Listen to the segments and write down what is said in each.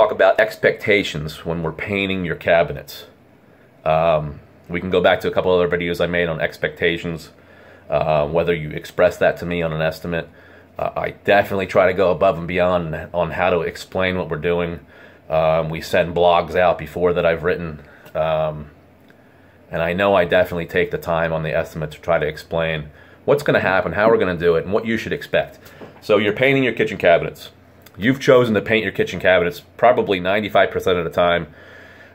talk about expectations when we're painting your cabinets. We can go back to a couple other videos I made on expectations, whether you express that to me on an estimate. I definitely try to go above and beyond on how to explain what we're doing. We send blogs out before that I've written, and I know I definitely take the time on the estimate to try to explain what's going to happen, how we're going to do it, and what you should expect. So you're painting your kitchen cabinets. You've chosen to paint your kitchen cabinets probably 95% of the time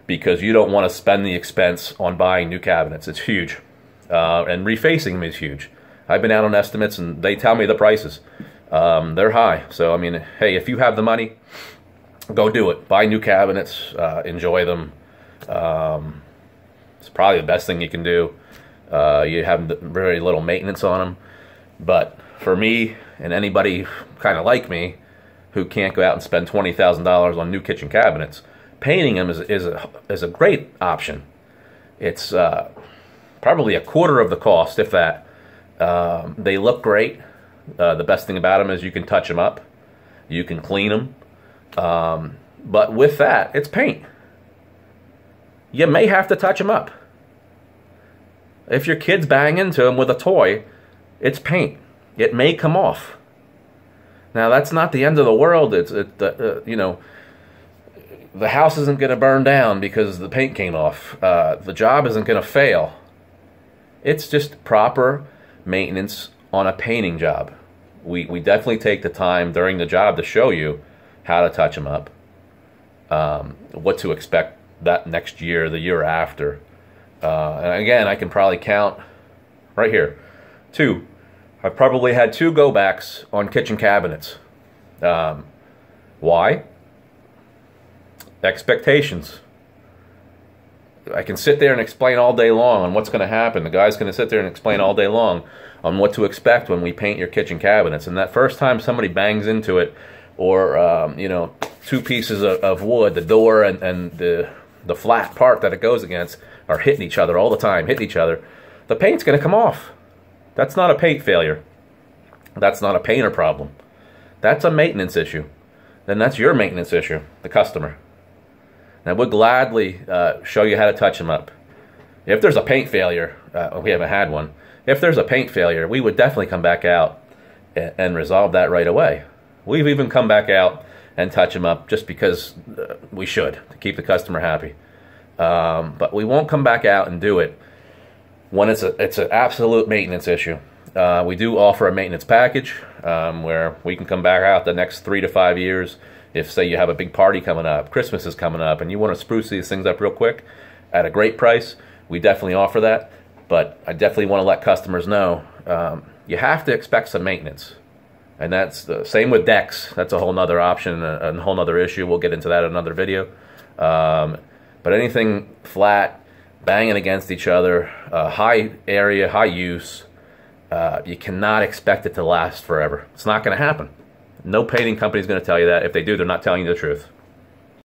because you don't want to spend the expense on buying new cabinets. It's huge. And refacing them is huge. I've been out on estimates and they tell me the prices. They're high. So, I mean, hey, if you have the money, go do it. Buy new cabinets. Enjoy them. It's probably the best thing you can do. You have very little maintenance on them. But for me and anybody kind of like me who can't go out and spend $20,000 on new kitchen cabinets, painting them is a great option. It's probably a quarter of the cost, if that. They look great. The best thing about them is you can touch them up. You can clean them. But with that, it's paint. You may have to touch them up. If your kids bang into them with a toy, it's paint. It may come off. Now, that's not the end of the world. You know, the house isn't going to burn down because the paint came off. The job isn't going to fail. It's just proper maintenance on a painting job. We definitely take the time during the job to show you how to touch them up, what to expect that next year, the year after. And again, I can probably count right here, 2. I've probably had 2 go-backs on kitchen cabinets. Why? Expectations. I can sit there and explain all day long on what's going to happen. The guy's going to sit there and explain all day long on what to expect when we paint your kitchen cabinets. And that first time somebody bangs into it, or you know, 2 pieces of wood, the door and the flat part that it goes against, are hitting each other all the time, hitting each other, the paint's going to come off. That's not a paint failure. That's not a painter problem. That's a maintenance issue. Then that's your maintenance issue, the customer. Now, we'll gladly show you how to touch them up. If there's a paint failure, we haven't had one. If there's a paint failure, we would definitely come back out and resolve that right away. We've even come back out and touch them up just because we should, to keep the customer happy. But we won't come back out and do it when it's an absolute maintenance issue. We do offer a maintenance package where we can come back out the next 3 to 5 years. If, say, you have a big party coming up, Christmas is coming up, and you want to spruce these things up real quick at a great price, we definitely offer that. But I definitely want to let customers know you have to expect some maintenance. And that's the same with decks. That's a whole nother option, a whole nother issue. We'll get into that in another video. But anything flat, banging against each other, high area, high use, you cannot expect it to last forever. It's not going to happen. No painting company is going to tell you that. If they do, they're not telling you the truth.